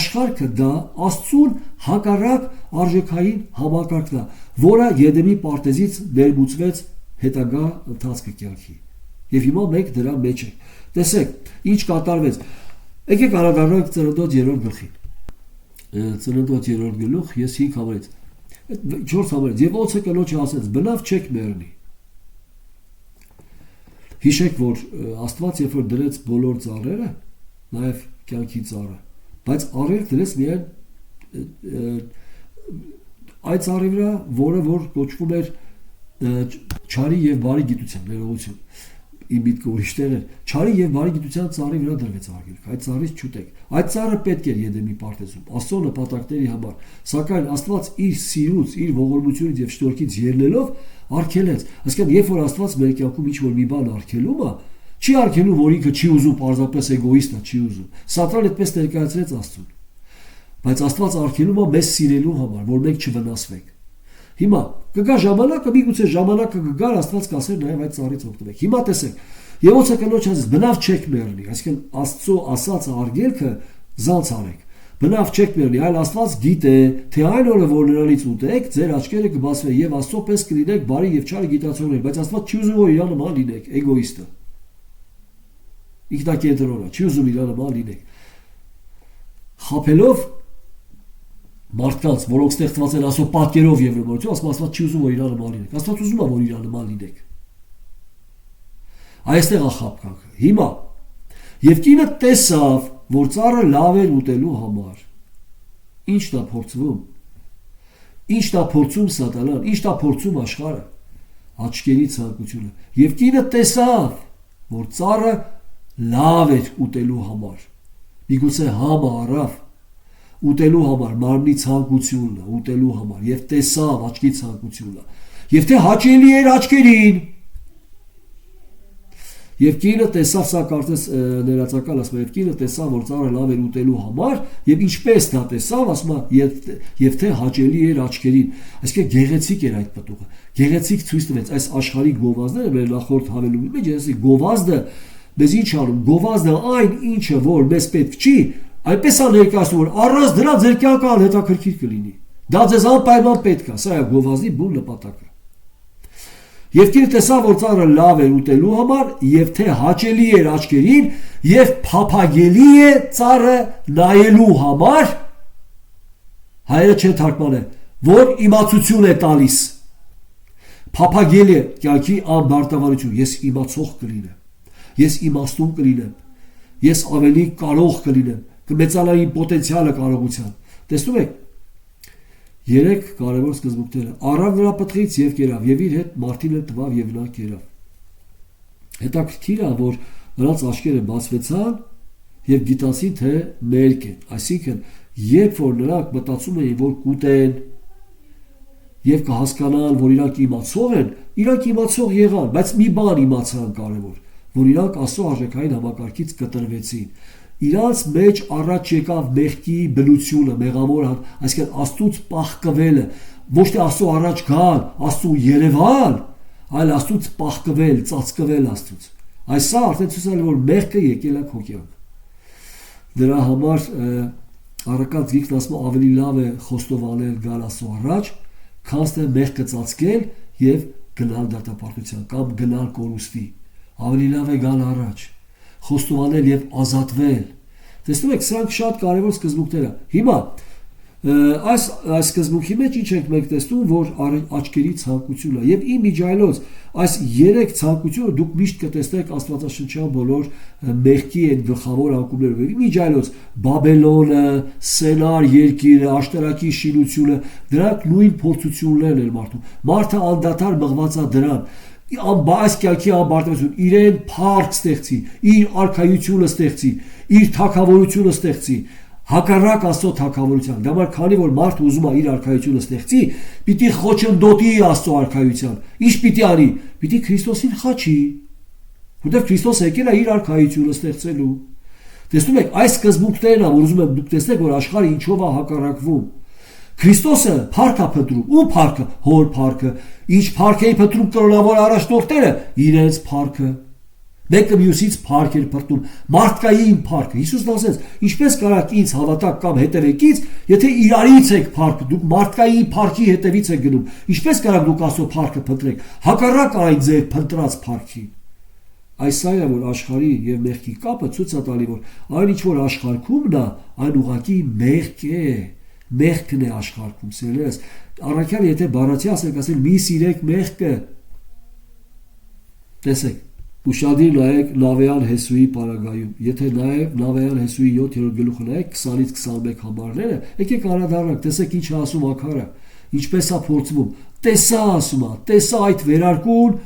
աշխարհը դա Աստծուն հակառակ արժեքային համակարգն է, որը Եդեմի պարտեզից ներմուծվեց հետագա ընթացքը կյանքի։ Եվ հիմա մենք դրա մեջ ենք։ Տեսեք, ինչ կատարվեց։ Եկեք անդրադառնանք Ծննդոց 3-րդ գլխին։ Ծննդոց 3-րդ գլուխ, ես 5 համարից 4 համարից եւ ոցը կնոջը ասեց բնավ չեք մեռնի։ Հիշեք, որ Աստված երբ որ դրեց բոլոր ծառերը, նաեւ կյանքի ծառը, բայց առել դրեց միայն այդ ծառի վրա, որը որ կոչվում էր չարի եւ բարի գիտության ներողություն։ Իմ միտքը ուրիշ տեղ էր։ Չարի եւ բարի գիտության ծառի վրա դրվեց արգելք։ Այդ ծառից չուտեք։ Այդ ծառը պետք էր Եդեմի պարտեզում, Աստծո նպատակների համար, սակայն Աստված իր սիրուց, իր ողորմությունից եւ շնորհքից ելնելով արգելեց։ Այսինքն, երբ որ Աստված մեր կյանքում ինչ-որ մի բան արգելում է, չի արգելում, որ ինքը չի ուզում, պարզապես էգոիստ է, չի ուզում։ Սատանան այդպես ներկայացրեց Աստծուն։ Բայց Աստված արգելում է մեզ սիրելու համար, որ մենք չվնասվենք։ Հիմա կգա ժամանակը, միգուցե ժամանակը կգա, Աստված կասեր նաև այդ ծառից օգտվեք։ Հիմա տեսեք, Եվոցը կնոջ ասեց, բնավ չեք մեռնի, այսինքն Աստծո ասած արգելքը զանց արեք։ Բնավ չեք մեռնի, այլ Աստված գիտե, թե այն օրը, որ նրանից ուտեք, ձեր աչքերը կբացվեն եւ Աստծո պես կլինեք բարի եւ չարը գիտացողներ, բայց Աստված չի ուզում, որ իր նման լինեք, էգոիստը։ Ինքնակենտրոնը, չի ուզում իր նման լինեք։ Խափելով մարդկանց, որոնք ստեղծված են Աստծո պատկերով եւ նորություն, Աստված չի ուզում, որ իր նման լինեք։ Աստված ուզում է, որ իր նման լինեք։ Այստեղ է խաբկանքը։ Հիմա եւ կինը տեսավ, որ ծառը լավ էր ուտելու համար։ Ի՞նչն է փորձվում։ Ի՞նչն է փորձում Սատանան, ի՞նչն է փորձում աշխարհը։ Աչքերի ցանկությունը։ Եվ կինը տեսավ, որ ծառը լավ էր ուտելու համար։ Միգուցե համը առավ ուտելու համար, մարմնի ցանկությունն է ուտելու համար, եւ տեսավ աչքի ցանկությունը, եւ թե հաճելի էր աչքերին։ Եվ կինը տեսավ, սա կարծես ներածական ասում է, եւ կինը տեսավ, որ ծառը լավ էր ուտելու համար, եւ ինչպես նա տեսավ, ասում է, եւ թե հաճելի էր աչքերին։ Այսինքն գեղեցիկ էր այդ պտուղը։ Գեղեցիկ ցույց տվեց այս աշխարհի գովազդները, մեր նախորդ հավելումի մեջ, այսինքն գովազդը մեզ ինչ անում, գովազդը այն ինչը որ մեզ պետք չի, այնպես է ներկայացնում, որ առանց դրա ձեր կյանքը անհետաքրքիր կլինի։ Դա ձեզ անպայման պետք է, սա է գովազդի բուն նպատակը։ Եվ կինը տեսավ, որ ծառը լավ էր ուտելու համար, եւ թե հաճելի էր աչքերին, եւ փափագելի է ծառը նայելու համար, հայերը չեն թարգմանել, որ իմացություն է տալիս։ Փափագելի է կյանքի անբարտավարություն, ես իմացող կլինեմ, ես իմաստուն կլինեմ, ես ավելի կարող կլինեմ, կմեծանա իմ պոտենցիալը կարողության։ Տեսնում եք, 3 կարևոր սկզբունքները։ Առավ նրա պտղից եւ կերավ, եւ իր հետ մարդինը տվավ եւ նա կերավ։ Հետաքրքիր է, որ նրանց աչքերը բացվեցան եւ գիտացին, թե մերկ են։ Այսինքն, երբ որ նրանք մտածում էին, որ կուտեն եւ կհասկանան, որ իրանք իմացող են, իրանք իմացող եղան, բայց մի բան իմացան կարևոր, որ իրանք Աստծո արժեքային համակարգից կտրվեցին։ Իրանց մեջ առաջ եկավ մեղքի բնությունը, մեղավոր, այսինքն Աստծուց պահկվելը, ոչ թե Աստծո առաջ գալ, Աստծո երևալ, այլ Աստծուց պահկվել, ծածկվել Աստծուց։ Այս սա արդեն ցույց է, որ մեղքը եկել է քո կյանք։ Դրա համար առակած գիրքն ասում է ավելի լավ է խոստովանել գալ Աստծո առաջ, քան թե մեղքը ծածկել եւ գնալ դատապարտության կամ գնալ կորուստի։ Ավելի լավ է գալ առաջ, խոստովանել եւ ազատվել։ Տեսնում եք, սրանք շատ կարևոր սկզբունքներ են։ Հիմա այս սկզբունքի մեջ ինչ ենք մենք տեսնում, որ աչքերի ցանկությունը եւ ի միջայլոց այս 3 ցանկությունը դուք միշտ կտեսնեք Աստվածաշնչյան բոլոր մեղքի այդ գլխավոր անկումներով։ Ի միջայլոց Բաբելոնը, Սենար երկիրը, աշտարակի շինությունը, դրանք նույն փորձություններն են մարդու։ Մարդը անդադար մղված է դրան։ Այս կյանքի անբարտավարություն, իրեն փառք ստեղծի, իր արքայությունը ստեղծի, իր թագավորությունը ստեղծի, հակառակ Աստծո թագավորության։ Դա համար քանի որ մարդը ուզում է իր արքայությունը ստեղծի, պիտի խոչընդոտի Աստծո արքայության։ Ինչ պիտի անի։ Պիտի Քրիստոսին խաչի, որտեղ Քրիստոսը եկել է իր արքայությունը ստեղծելու։ Տեսնում եք, այս սկզբունքներն են, որ ուզում եմ դուք տեսնեք, որ աշխարհը ինչով է հակառակվում։ Քրիստոսը փառք է փնտրում, ու փառքը, հոր փառքը, ինչ փառք էին փնտրում կրոնավոր առաջնորդները, իրենց փառքը։ Մեկը մյուսից փառք էր փնտրում, մարդկային փառքը։ Հիսուսն ասեց, ինչպես կարաք ինձ հավատաք կամ հետևեք ինձ, եթե իրարից եք փառքը, դուք մարդկային փառքի հետևից եք գնում, ինչպես կարաք դուք Աստծո փառքը փնտրեք, հակառակ այն ձեր փնտրած փառքին։ այս այը, որ աշխարհի եւ մեղքի կապը ցույց է տալի, որ այն ինչ որ աշխարհքումն է, այն ուղղակի մեղք է, մեղքն է աշխարհքում, սիրելիներս։ Առաքյալ եթե բառացի ասենք, ասել մի սիրեք մեղքը, տեսեք, ուշադիր նայեք Նավեյան Հեսուի պարագայում, եթե նայեք Նավեյան Հեսուի 7-րդ գլուխը նայեք 20-ից 21 համարները, եկեք անդրադառնանք, տեսեք ինչ է ասում ակարը, ինչպես է փորձվում, տեսա ասում է, տեսա այդ վերարկուն,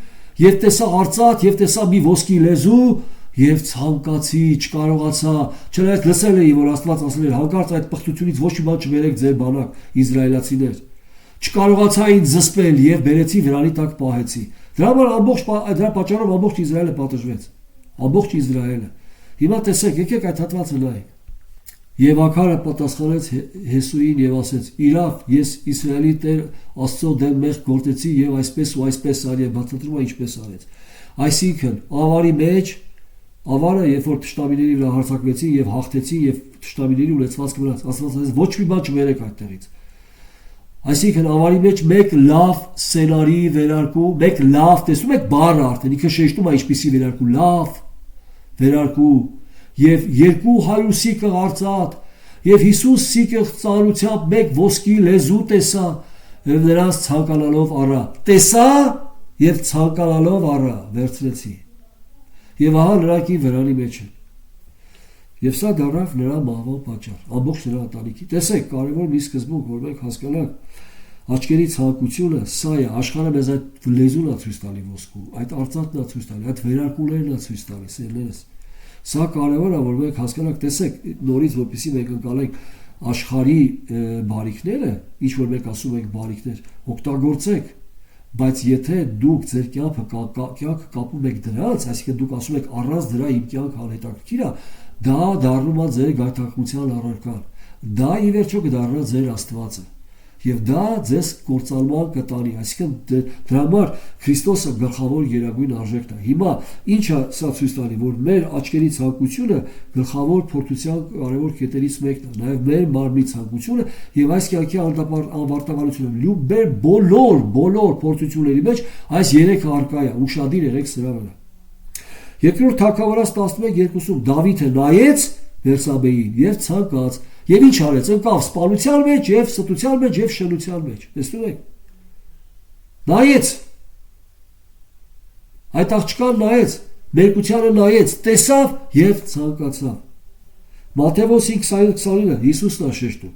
եւ տեսա արծաթ, եւ տեսա մի ոսկի լեզու, եւ ցանկացի, չկարողացա, չնայած լսել էի, որ Աստված ասել էր, հանկարծ այդ պղտությունից ոչ մի բան չբերեք ձեր բանակ, իզրայելացիներ, չկարողացա ինձ զսպել եւ բերեցի վրանի տակ պահեցի։ Դրա պատճառով ամբողջ Իսրայելը պատժվեց, ամբողջ Իսրայելը։ Հիմա տեսեք, եկեք այդ հատվածը նայեք։ Եվ Աքարը պատասխանեց Հեսուին եւ ասեց. «Իրավ, ես Իսրայելի Տեր Աստծո դեմ մեղք գործեցի եւ այսպես ու այսպես արի», բացատրում է ինչպես արեց։ Այսինքն, ավարի մեջ, ավարը, երբ որ թշնամիների վրա հարձակվեցին եւ հաղթեցին եւ թշնամիների ունեցվածքը մնաց, Աստված ասեց. «Ոչ մի բան չբերեք այդտեղից»։ Այսինքն, ավարի մեջ մեկ լավ սցենարի վերարկու, մեկ լավ, տեսնում եք բառը արդեն, ինքը շեշտում է ինչպիսի վերարկու, լավ վերարկու եւ 200 սիկլ արծաթ եւ 50 սիկլ ծանրությամբ մեկ ոսկի լեզու տեսա եւ նրանց ցանկանալով առա, տեսա եւ ցանկանալով առա, վերցրեցի եւ ահա նրանքի վրանի մեջ են եւ սա դառավ նրա մահվան պատճառ, ամբողջ նրա ընտանիքի։ Տեսեք, կարևոր մի սկզբունք, որ մենք հասկանանք, աչքերի ցանկությունը սա է, աշխարհը մեզ այդ լեզուն է ցույց տալի ոսկու, այդ արծաթն է ցույց տալի, այդ վերարկուներն է ցույց տալի, սիրելիներս։ Սա կարևոր է, որ մենք հասկանանք, տեսեք, նորից որպեսզի մենք ընկալենք աշխարհի բարիքները, ինչ որ մենք ասում ենք բարիքներ, օգտագործեք, բայց եթե դուք ձեր կյանքը կապում եք դրանց, այսինքն դուք ասում եք առանց դրա իմ կյանքը անհետաքրքիր է, դա դառնում է ձեր գայթակղության առարկան, դա ի վերջո կդառնա ձեր Աստվածը եւ դա ձեզ կործանման կտանի, այսինքն դրա համար Քրիստոսը գլխավոր երագույն արժեքն է։ Հիմա ինչա սա ցույց տալի, որ մեր աչքերի ցանկությունը գլխավոր փորձության կարևոր կետերից մեկն է, նաեւ մեր մարմնի ցանկությունը եւ այս կյանքի անվարտավարությունը մեր բոլոր փորձությունների մեջ այս երեքը արկա է, ուշադիր եղեք սրա վրա։ Երկրորդ Թագավորաց 11:2 Դավիթը նայեց Բերսաբեին եւ ցանկաց եւ ինչ արեց, ընկավ սպանության մեջ եւ ստության մեջ եւ շնության մեջ, տեսնում եք, նայեց, այդ աղջկան նայեց, մերկությանը նայեց, տեսավ եւ ցանկացավ։ Մատթեոս 5:29 Հիսուսն է շեշտում,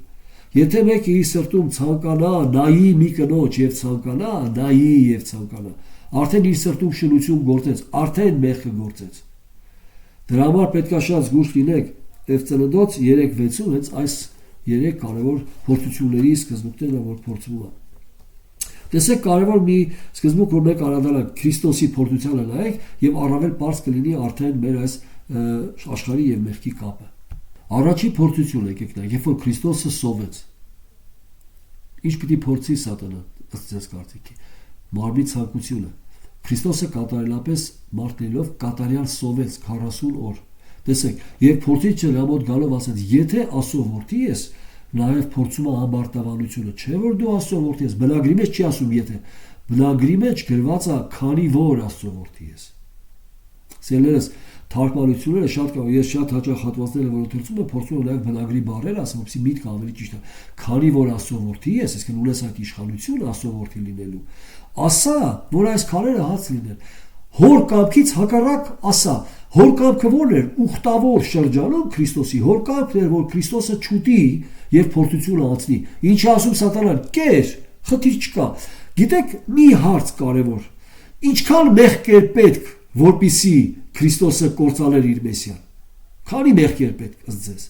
եթե մեկը իր սրտում ցանկանա, նայի մի կնոջ եւ ցանկանա, նայի եւ ցանկանա, արդեն իր սրտում շնություն գործեց, արդեն մեղքը գործեց։ Դրա համար պետք է շատ զգուշ լինեք։ Ծննդոց 3:6 հենց այս 3 կարևոր փորձությունների սկզբունքներն են, որ փորձվում է։ Տեսեք, կարևոր մի սկզբունք, որ մենք անդրադառնանք Քրիստոսի փորձությանը նայեք եւ առավել բարձ կլինի արդեն մեր այս աշխարհի եւ մեղքի կապը։ Առաջին փորձությունը եկեք նայեք, երբ որ Քրիստոսը սովեց։ Ինչ պիտի փորձի սատանան, ըստ ձեզ կարծիքի։ Մարմնի ցանկությունը։ Քրիստոսը կատարելապես մարտելով կատարյալ սովեց 40 օր։ Տեսեք, եւ փորձիչը նրա մոտ գալով ասեց. «Եթե Աստծո որդի ես, նաեւ փորձում է ամբարտավանությունը, չէ՞ որ դու Աստծո որդի ես»։ Բնագրի մեջ չի ասում եթե, բնագրի մեջ գրված է քանի որ Աստծո որդի ես։ Սերներս թարգմանությունները շատ կա, ես շատ հաճախ հատվածները որ ընթերցում եմ, փորձում եմ նաեւ բնագրի բառեր ասեմ, որպեսզի միտքը ավելի ճիշտ է։ Քանի որ Աստծո որդի ես, այսինքն ունես այդ իշխանությունը Աստծո որդի լինելու, ասա, որ այս քարերը հաց լինեն։ Հոր կամքից հակառակ ասա, հոր կամքը ո՞րն էր, ուխտավոր շրջանում Քրիստոսի, հոր կամքն էր, որ Քրիստոսը չուտի եւ փորձությունը անցնի։ Ինչ ասում սատանան, կեր, խնդիր չկա։ Գիտեք, մի հարց կարևոր, ինչքան մեղք էր պետք, որպիսի Քրիստոսը կործաներ իր Մեսիան։ Քանի մեղք էր պետք, ըստ ձեզ։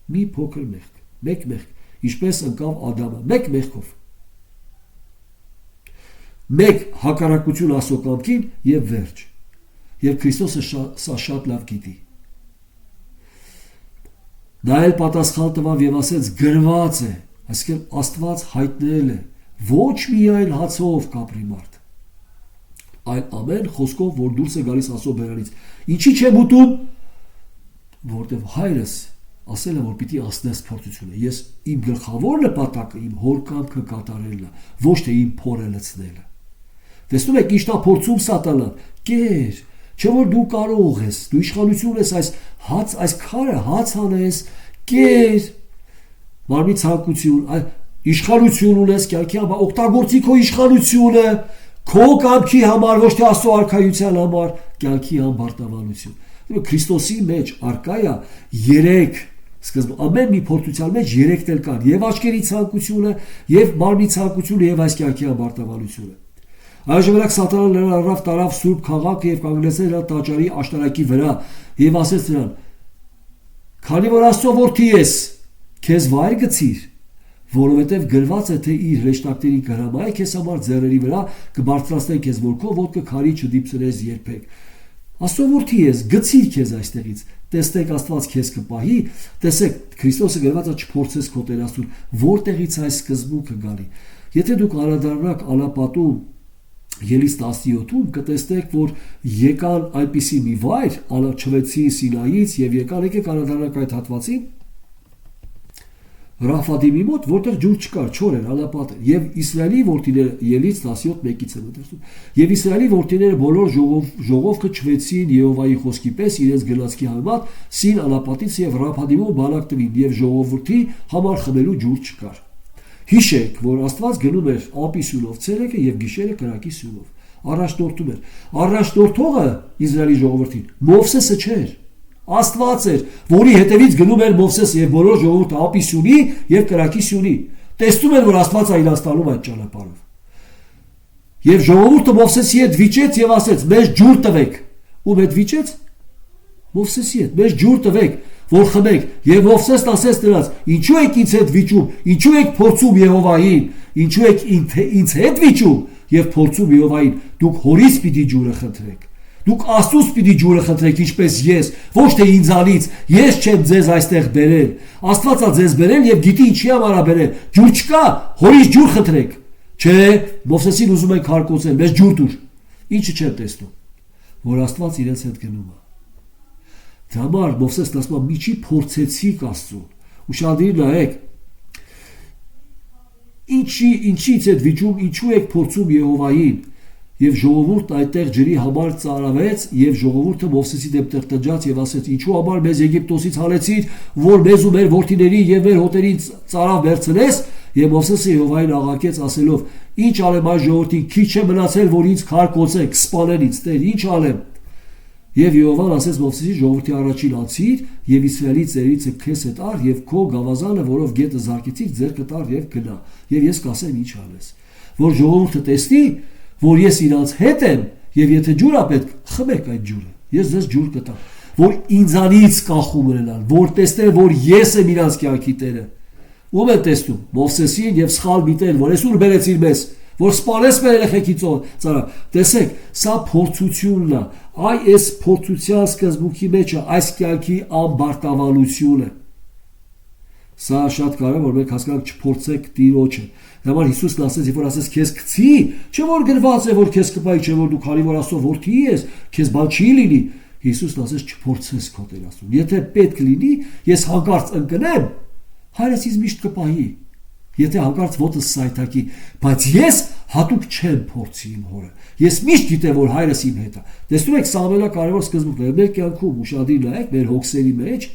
Մի փոքր մեղք, մեկ մեղք, ինչպես ընկավ Ադամը, մեկ մեղքով։ Մեկ հակառակություն Աստծո կամքին եւ վերջ։ Եվ Քրիստոսը սա շատ լավ գիտի։ Նա էլ պատասխան տվավ եւ ասեց. գրված է, այսինքն Աստված հայտնել է, ոչ միայն հացով կապրի մարդ, այլ ամեն խոսքով, որ դուրս է գալիս Աստծո բերանից։ Ինչի՞ չեմ ուտում, որտեվ հայրս ասել է, որ պիտի անցնես փորձությունը։ Ես իմ գլխավոր նպատակը իմ հոր կամքը կատարելն է, ոչ թե իմ փորը լցնելը։ Տեսնում եք ինչն է փորձում սատանան։ Կեր, Չէ որ դու կարող ես, դու իշխանություն ես այս քարը հաց անես, կեր, մարմնի ցանկություն, իշխանություն ունես կյանքի համար, օգտագործի քո իշխանությունը, քո կամքի համար, ոչ թե Աստծո արքայության համար, կյանքի ամբարտավանություն։ Քրիստոսի մեջ արկա է 3 սկզբում ամեն մի փորձության մեջ 3 տեղ կան, եւ աչքերի ցանկությունը, եւ մարմնի ցանկությունը, եւ այս կյանքի ամբարտավանությունը։ Այժմ վրա Սատանան նրան առավ, տարավ սուրբ քաղաքը եւ կանգնեցրեց նրա տաճարի աշտարակի վրա եւ ասեց նրան. «Քանի որ Աստծո որդի ես, քեզ վայր գցիր, որովհետեւ գրված է, թե իր հրեշտակների գրամայը քեզ համար ձեռերի վրա կբարձրացնեն քեզ, որ քո ոտքը քարի չդիպցրես երբեք»։ Աստծո որդի ես, գցիր քեզ այստեղից, տեսեք Աստված քեզ կպահի, տեսեք Քրիստոսը գրված է չփորձես քո Տեր Աստծուն, որտեղից այս սկզբունքը գալի։ Եթե դուք անդրադառնաք Ալապատում Ելից 17-ում կտեսնեք, որ եկան այնպիսի մի վայր, չվեցի Սինայից եւ եկեք անդրադառնանք այդ հատվածին, Ռաֆադիմի մոտ, որտեղ ջուր չկար, չոր էր, անապատ էր, եւ Իսրայելի որդիները Ելից 17:1-ից եմ դրսում։ Եվ Իսրայելի որդիները բոլոր ժողովքը չվեցին Եհովայի խոսքի պես իրենց գնացքի համեմատ Սին անապատից եւ Ռաֆադիմում բանակ տվին եւ ժողովրդի համար խմելու ջուր չկար։ Հիշեք, որ Աստված գնում էր ամպի սյունով ցերեկը եւ գիշերը կրակի սյունով։ Առաջնորդում էր։ Առաջնորդողը Իսրայելի ժողովրդին Մովսեսը չէր։ Աստված էր, որի հետևից գնում էր Մովսեսը եւ բոլոր ժողովուրդը ամպի սյունի եւ կրակի սյունի։ Տեսնում էր, որ Աստված է իրաց տանում այդ ճանապարհով։ Եվ ժողովուրդը Մովսեսի հետ վիճեց եւ ասեց. «Մեզ ջուր տվեք»։ Ում հետ վիճեց։ Մովսեսի հետ։ «Մեզ ջուր տվեք, որ խմենք»։ Եվ Մովսեսն ասեց նրանց. «Ինչու եք ինձ հետ վիճում, ինչու եք փորձում Եհովային, ինչու եք ինձ հետ վիճում եւ փորձում Եհովային, դուք հորից պիտի ջուրը խնդրեք։ Դուք Աստծուց պիտի ջուրը խնդրեք, ինչպես ես, ոչ թե ինձանից, ես չեմ ձեզ այստեղ բերել։ Աստված է ձեզ բերել եւ գիտի ինչի համար է բերել։ Ջուր չկա, հորից ջուր խնդրեք։ Չէ, Մովսեսին ուզում են քարկոծել, մեզ ջուր տուր։ Ինչը չեմ տեսնում, որ Աստված իրենց հետ գնում է։ Դրա համար Մովսեսն ասում է՝ «Միջի փորձեցիք Աստծուն»։ Ուշադիր նայեք։ Ինչից եք վիճում, ինչու եք փորձում Եհովային։ Եվ ժողովուրդը այդտեղ ջրի համար ծարավեց, եւ ժողովուրդը Մովսեսի դեմ տրտնջաց եւ ասեց. «Ինչու համար մեզ Եգիպտոսից հանեցիր, որ մեզ ու մեր որդիների եւ մեր հոտերին ծարավ վերցնես»։ Եվ Մովսեսը Եհովային աղակեց ասելով. «Ինչ անեմ այս ժողովրդին, քիչ է մնացել, որ ինձ քարկոծեք, սպանեն ինձ, Տեր, ինչ անեմ»։ Եվ Եհովան ասեց Մովսեսի. «Ժողովրդի առաջին անցիր եւ Իսրայելի ծերիցը քեզ հետ առ եւ քո գավազանը, որով գետը զարկեցիր, ձեռքը տար եւ գնա։ Եվ ես կասեմ ինչ անես, որ ժողովուրդը տեսնի, որ ես իրանց հետ եմ, եւ եթե ջուր ա պետք, խմեք այդ ջուրը։ Ես ձեզ ջուր կտամ, որ ինձանից կախում ունենան, որ տեսնեն, որ ես եմ իրանց կյանքի Տերը»։ Ում է տեսնում։ Մովսեսին եւ սխալ միտել, որ այսօր բերեցիր մեզ, որ սպանես մեր երեխեքի ծառա։ Տեսեք, սա փորձությունն է, այս փորձության սկզբունքի մեջ է այս կյանքի ամբարտավանությունը։ Սա շատ կարևոր է, որ մենք հասկանանք չփորձեք Տիրոջը։ Դա համար Հիսուսն ասեց, երբ որ ասես քեզ գցի, չէ որ գրված է, որ քեզ կպայի, չէ որ դու քանի որ Աստծո որդի ես, քեզ բան չի լինի։ Հիսուսն ասեց չփորձես քո Տեր Աստծուն։ Եթե պետք լինի, ես հանկարծ ընկնեմ, հայրս ինձ միշտ կպահի։ Եթե հանկարծ ոտս սայթակի, բայց ես հատուկ չեմ փորձի իմ հորը։ Ես միշտ գիտեմ, որ հայրս իմ հետ է։ Տեսնում եք, սա ամենակարևոր սկզբունքն է։ Մեր կյանքում ուշադիր նայեք, մեր հոգսերի մեջ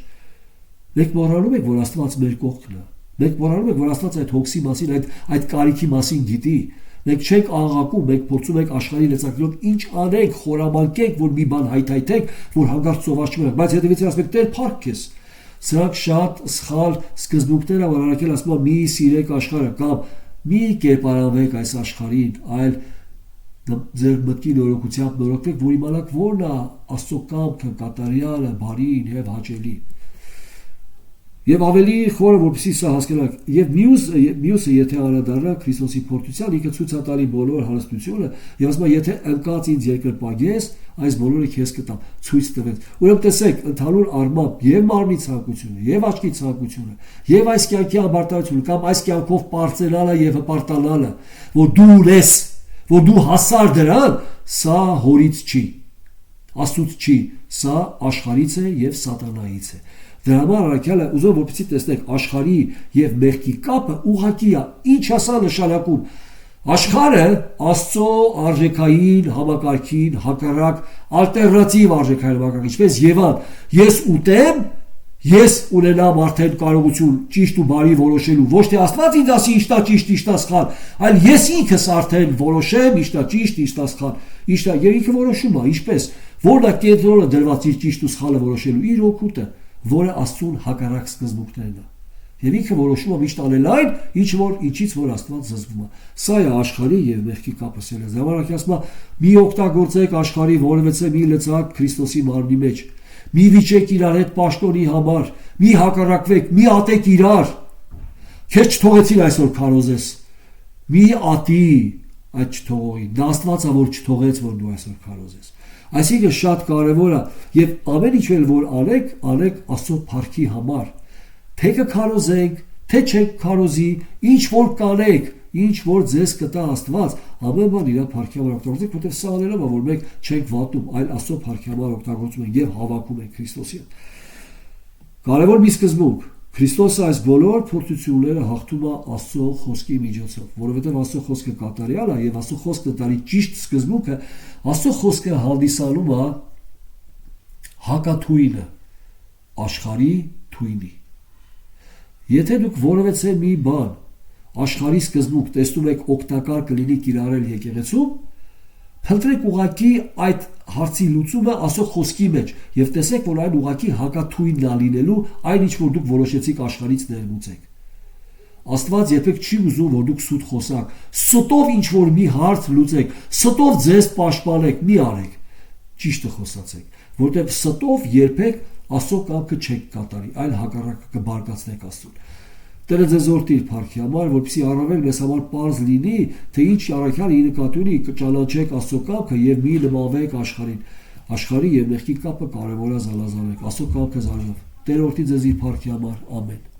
մենք մոռանում ենք, որ Աստված մեր կողքն է։ Մենք մոռանում ենք, որ Աստված այդ հոգսի մասին, այդ կարիքի մասին գիտի։ Մենք չենք աղաղակում, մենք փորձում ենք աշխարհի լծակներով ինչ անենք, խորամանկենք, որ մի բան հայթայթենք, որ հանկարծ սոված չմնանք, բայց հետևից ասում ենք՝ Տեր, փառք քեզ։ Սրանք շատ սխալ սկզբունքներ են, որ առաքել ասում է՝ մի սիրեք աշխարհը կամ մի կերպարանվեք այս աշխարհին, այլ ձեր մտքի նորոգությամբ նորոգվեք, որ իմանաք որն է Աստծո կամքը, կատարյալը, բարին եւ հաճելի։ Եվ ավելի խորը, որպեսզի սա հասկանանք, եւ մյուսը եթե անդրադառնա Քրիստոսի փորձության, ինքը ցույց է տալի բոլոր հարստությունը, եւ ասում է, եթե ընկած ինձ երկրպագես, այս բոլորը քեզ կտամ, ցույց տվեց։ Ուրեմն տեսեք, ընդհանուր առմամբ եւ մարմնի ցանկությունը, եւ աչքի ցանկությունը, եւ այս կյանքի ամբարտավանությունը կամ այս կյանքով պարծենալը եւ հպարտանալը, որ դու ունես, որ դու հասար դրան, սա հորից չի, Աստծուց չի, սա աշխարհից է եւ սատանայից է։ Դրա համար առաքյալը ուզում որպեսզի տեսնեք աշխարհի եւ մեղքի կապը ուղղակի է։ Ինչ է սա նշանակում։ Աշխարհը Աստծո արժեքային համակարգին հակառակ ալտերնատիվ արժեքային համակարգ, ինչպես Եվան, ես ուտեմ, ես ունենամ արդեն կարողություն ճիշտ ու բարի որոշելու, ոչ թե Աստված ինձ ասի ինչն է ճիշտ, ինչն է սխալ, այլ ես ինքս արդեն որոշեմ ինչն է ճիշտ, ինչն է սխալ, ինչն է, եւ ինքը որոշում է, ինչպես, որն է կենտրոնը դրված իր ճիշտ ու սխալը որոշելու, իր օգուտը, որը Աստծուն հակառակ սկզբունքներն է։ Եվ ինքը որոշում է միշտ անել այն, ինչից որ Աստված զզվում է։ Սա է աշխարհի եւ մեղքի կապը սերես։ Ժամանակի ասում է՝ մի օգտագործեք աշխարհի որևէ մի լծակ Քրիստոսի մարմնի մեջ։ Մի վիճեք իրար հետ պաշտոնի համար, մի հակառակվեք, մի ատեք իրար։ Քեզ չթողեցին այսօր քարոզես։ Մի ատի այդ չթողողին։ Դա Աստվածա որ չթողեց, որ դու այսօր քարոզես։ Այսինքն շատ կարևոր է եւ ամեն ինչ որ անեք Աստծո փառքի համար։ Թե կքարոզենք, թե չեք քարոզի, ինչ որ կանեք, ինչ որ ձեզ կտա Աստված, ամեն բան իր փառքի համար օգտագործեք, որտեղ սա անելով է, որ մենք չենք վատում, այլ Աստծո փառքի համար օգտագործում ենք եւ հավաքում ենք Քրիստոսի հետ։ Կարևոր մի սկզբունք, Քրիստոսը այս բոլոր փորձությունները հաղթում է Աստծո խոսքի միջոցով, որովհետեւ Աստծո խոսքը կատարյալ է եւ Աստծո խոսքը տարի ճիշտ սկզբունքը, Աստծո խոսքը հանդիսանում է հակաթույնը աշխարհի թույնի։ Եթե դուք որևէ մի բան աշխարհի սկզբունք տեսնում եք օգտակար կլինի կիրառել եկեղեցում, փնտրեք ուղղակի այդ հարցի լուծումը Աստծո խոսքի մեջ եւ տեսեք, որ այն ուղղակի հակաթույնն է լինելու այն ինչ որ դուք որոշեցիք աշխարհից ներմուծեք։ Աստված երբեք չի ուզում, որ դուք սուտ խոսաք, ստով ինչ որ մի հարց լուծեք, ստով ձեզ պաշտպանեք, մի արեք։ Ճիշտը խոսացեք, որտեղ ստով երբեք Աստծո կամքը չեք կատարի, այլ հակառակը կբարկացնեք Աստծուն։ Տերը ձեզ օրհնի իր փառքի համար, որպեսզի առավել մեզ համար պարզ լինի, թե ինչ առաքյալ ի նկատի ունի, կճանաչեք Աստծո կամքը եւ մի նմանվեք աշխարհին։ Աշխարհի եւ մեղքի կապը կարեւոր է զալազանեք։ Աստծո կամքը զարգանա։ Տերը օրհնի ձեզ իր փառքի համար։ Ամեն։